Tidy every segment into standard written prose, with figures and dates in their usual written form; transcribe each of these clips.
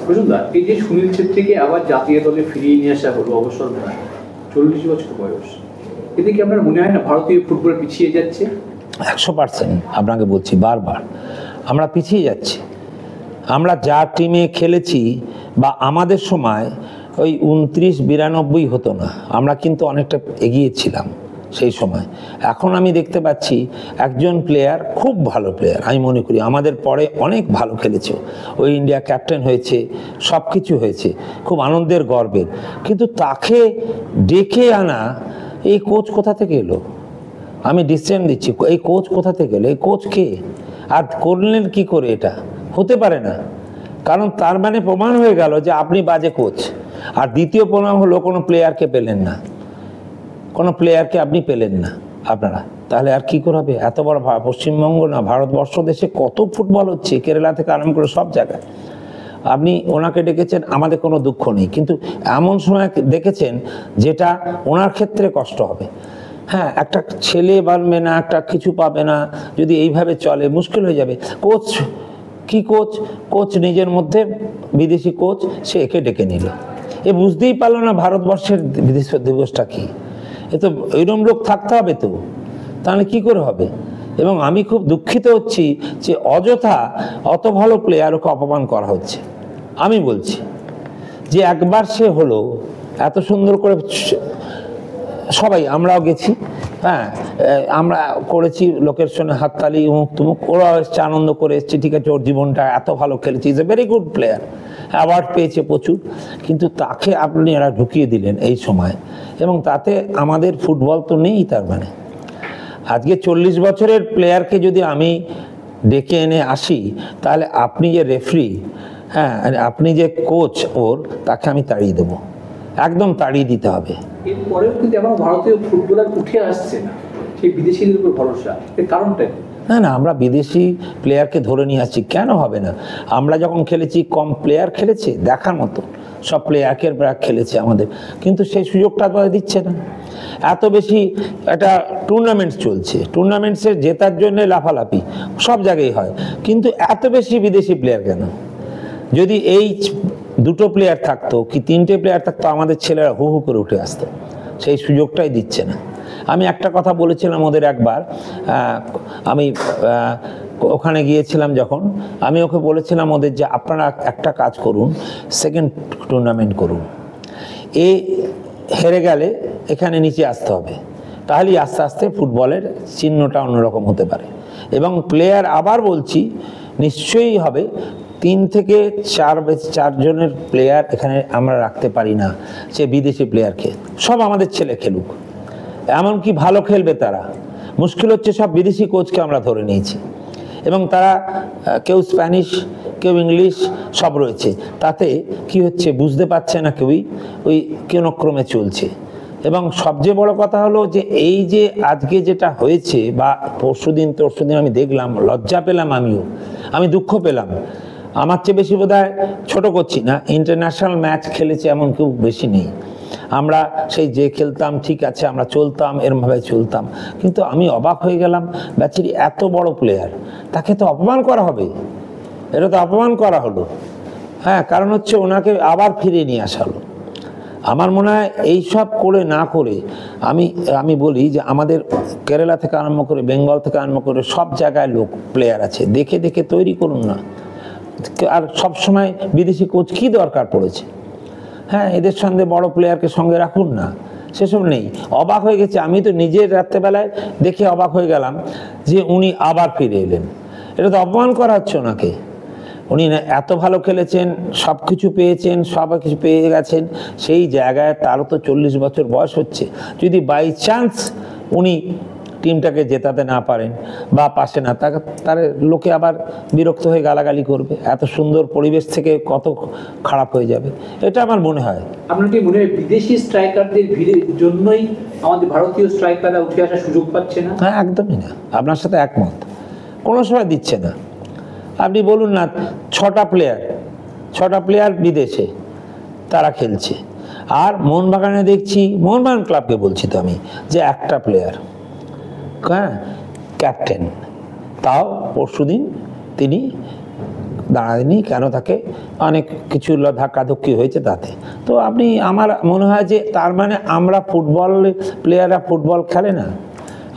প্রচুরদা, এই যে সুনীল ছেত্রীকে আবার জাতীয় দলে ফিরিয়ে নিয়ে আসা হলো অবসর নয়, 40 বছর বয়স, এতে কি আপনার মনে হয় না ভারতীয় ফুটবল পিছিয়ে যাচ্ছে? 100% আপনাকে বলছি বারবার, আমরা পিছিয়ে যাচ্ছি। আমরা যা টিমে খেলেছি বা আমাদের সময় ওই 29-92 হতো না, আমরা কিন্তু অনেকটা এগিয়েছিলাম সেই সময়। এখন আমি দেখতে পাচ্ছি একজন প্লেয়ার, খুব ভালো প্লেয়ার আমি মনে করি, আমাদের পরে অনেক ভালো খেলেছে, ওই ইন্ডিয়া ক্যাপ্টেন হয়েছে, সব কিছু হয়েছে, খুব আনন্দের গর্বের, কিন্তু তাকে ডেকে আনা, এই কোচ কোথা থেকে এলো? আমি ডিসিশন দিচ্ছি, এই কোচ কোথা থেকে এলো? এই কোচ কে? আর করলেন কি করে? এটা হতে পারে না, কারণ তার মানে প্রমাণ হয়ে গেল যে আপনি বাজে কোচ। আর দ্বিতীয় প্রমাণ হলো কোনো প্লেয়ারকে পেলেন না, কোনো প্লেয়ারকে আপনি পেলেন না আপনারা, তাহলে আর কি করে হবে? এত বড় পশ্চিমবঙ্গ না ভারতবর্ষ দেশে কত ফুটবল হচ্ছে, কেরালা থেকে আরম্ভ করে সব জায়গায়। আপনি ওনাকে ডেকেছেন, আমাদের কোনো দুঃখ নেই, কিন্তু এমন সময় দেখেছেন যেটা ওনার ক্ষেত্রে কষ্ট হবে। হ্যাঁ, একটা ছেলে বানবে না, একটা কিছু পাবে না, যদি এইভাবে চলে মুশকিল হয়ে যাবে। কোচ কি কোচ? কোচ নিজের মধ্যে বিদেশি কোচ, সে একে ডেকে নিল, এ বুঝতেই পারলো না ভারতবর্ষের বিদেশ দিবসটা কি। এ তো এরকম লোক থাকতে হবে তো, তাহলে কি করে হবে? এবং আমি খুব দুঃখিত হচ্ছি যে অযথা অত ভালো প্লেয়ার ওকে অপমান করা হচ্ছে। আমি বলছি যে একবার সে হলো, এত সুন্দর করে সবাই, আমরাও গেছি, হ্যাঁ আমরা করেছি, লোকের সঙ্গে হাততালি মুখ তুমুক, ওরাও এসছে, আনন্দ করে এসছে, ঠিক আছে, ওর জীবনটা এত ভালো খেলেছে, is a very good player, award পেয়েছে প্রচুর, কিন্তু তাকে আপনি এরা ঢুকিয়ে দিলেন এই সময়, এবং তাতে আমাদের ফুটবল তো নেই। তার মানে আজকে 40 বছরের প্লেয়ারকে যদি আমি ডেকে এনে আসি, তাহলে আপনি যে রেফারি, হ্যাঁ আপনি যে কোচ, ওর তাকে আমি তাড়িয়ে দেবো, একদম তাড়িয়ে দিতে হবে। এরপরেও কিন্তু এমন ভারতীয় ফুটবলার উঠে আসছে না, সেই বিদেশিদের উপর ভরসা, এর কারণটা? না না, আমরা বিদেশি প্লেয়ারকে ধরে নিয়ে আসছি, কেন হবে না? আমরা যখন খেলেছি কম প্লেয়ার খেলেছে দেখার মতো, সব প্লেয়ারকের ব্র্যাক খেলেছে আমাদের, কিন্তু সেই সুযোগটা তো দিচ্ছে না। এত বেশি একটা টুর্নামেন্টস চলছে, টুর্নামেন্টসে জেতার জন্য লাফালাফি সব জায়গায় হয়, কিন্তু এত বেশি বিদেশি প্লেয়ার কেন? যদি এই দুটো প্লেয়ার থাকতো কি 3টে প্লেয়ার থাকতো, আমাদের ছেলেরা হু হু করে উঠে আসতো, সেই সুযোগটাই দিচ্ছে না। আমি একটা কথা বলেছিলাম ওদের একবার, আমি ওখানে গিয়েছিলাম যখন, আমি ওকে বলেছিলাম ওদের যে আপনারা একটা কাজ করুন, সেকেন্ড টুর্নামেন্ট করুন, এ হেরে গেলে এখানে নিচে আসতে হবে, তাহলেই আস্তে আস্তে ফুটবলের চিহ্নটা অন্যরকম হতে পারে। এবং প্লেয়ার আবার বলছি নিশ্চয়ই হবে, 3 থেকে 4 জনের প্লেয়ার এখানে আমরা রাখতে পারি না, সে বিদেশি প্লেয়ারকে, সব আমাদের ছেলে খেলুক, এমনকি ভালো খেলবে তারা, মুশকিল হচ্ছে সব বিদেশি কোচকে আমরা ধরে নিয়েছি, এবং তারা কেউ স্প্যানিশ, কেউ ইংলিশ, সব রয়েছে, তাতে কি হচ্ছে বুঝতে পারছে না কেউই, ওই কোনক্রমে চলছে। এবং সবচেয়ে বড় কথা হলো যে এই যে আজকে যেটা হয়েছে, বা পরশুদিন আমি দেখলাম, লজ্জা পেলাম, আমি দুঃখ পেলাম। আমার চেয়ে বেশি বোধহয়, ছোট করছি না, ইন্টারন্যাশনাল ম্যাচ খেলেছে এমন কেউ বেশি নেই। আমরা সেই যে খেলতাম, ঠিক আছে, আমরা চলতাম, এরমভাবে চলতাম, কিন্তু আমি অবাক হয়ে গেলাম, ব্যাচারি এত বড় প্লেয়ার, তাকে তো অপমান করা হবে, এটা তো অপমান করা হলো। হ্যাঁ, কারণ হচ্ছে ওনাকে আবার ফিরিয়ে নিয়ে আসা হলো। আমার মনে হয় এইসব করে না করে, আমি বলি যে আমাদের কেরালা থেকে আরম্ভ করে, বেঙ্গল থেকে আরম্ভ করে সব জায়গায় লোক প্লেয়ার আছে, দেখে দেখে তৈরি করুন না। আর সব সময় বিদেশি কোচ কি দরকার পড়েছে? হ্যাঁ, এদের সঙ্গে বড় প্লেয়ারকে সঙ্গে রাখুন না, সেসব নেই। অবাক হয়ে গেছে, আমি তো নিজের রাত্রেবেলায় দেখে অবাক হয়ে গেলাম যে উনি আবার ফিরে এলেন, এটা তো অপমান করা হচ্ছে ওনাকে। উনি এত ভালো খেলেছেন, সব কিছু পেয়েছেন, সব কিছু পেয়ে গেছেন, সেই জায়গায় তারও তো 40 বছর বয়স হচ্ছে, যদি বাই চান্স উনি টিমটাকে জেতাতে না পারেন বা পাশে না, তার লোকে আবার বিরক্ত হয়ে গালাগালি করবে, এত সুন্দর পরিবেশ থেকে কত খারাপ হয়ে যাবে, এটা আমার মনে হয়। আপনার কি মনে হয় বিদেশি স্ট্রাইকারদের ভিড়ের জন্যই আমাদের ভারতীয় স্ট্রাইকাররা উঠে আসার সুযোগ পাচ্ছে না? হ্যাঁ, একদমই না, আপনার সাথে একমত, কোনো সময় দিচ্ছে না। আপনি বলুন না, 6টা প্লেয়ার বিদেশে তারা খেলছে, আর মোহনবাগানে দেখছি, মোহনবাগান ক্লাবকে বলছি তো আমি, যে একটা প্লেয়ার, হ্যাঁ ক্যাপ্টেন, তাও পরশুদিন তিনি দাঁড়ায়নি কেন, তাকে অনেক কিছু ধাক্কাধুক্কি হয়েছে তাতে। তো আপনি, আমার মনে হয় যে তার মানে আমরা ফুটবল প্লেয়াররা ফুটবল খেলে না,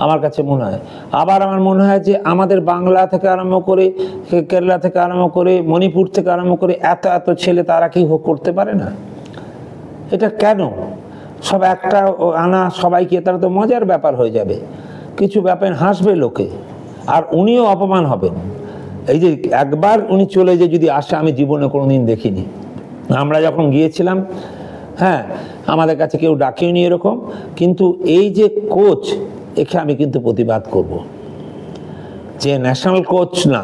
আমার কাছে মনে হয়। আবার আমার মনে হয় যে আমাদের বাংলা থেকে আরম্ভ করে, কেরালা থেকে আরম্ভ করে, মণিপুর থেকে আরম্ভ করে এত এত ছেলে, তারা কি করতে পারে না? এটা কেন? সব একটা আনা সবাইকে, তারা তো মজার ব্যাপার হয়ে যাবে, কিছু ব্যাপার হাসবে লোকে, আর উনিও অপমান হবেন। এই যে একবার উনি চলে যে যদি আসে, আমি জীবনে কোনোদিন দেখিনি। আমরা যখন গিয়েছিলাম, হ্যাঁ, আমাদের কাছে কেউ ডাকেনি এরকম, কিন্তু এই যে কোচ, একে আমি কিন্তু প্রতিবাদ করব। যে ন্যাশনাল কোচ না,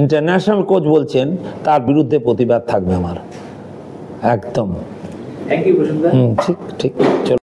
ইন্টারন্যাশনাল কোচ বলছেন, তার বিরুদ্ধে প্রতিবাদ থাকবে আমার একদম। থ্যাংক ইউ প্রসন্ন দা। ঠিক ঠিক।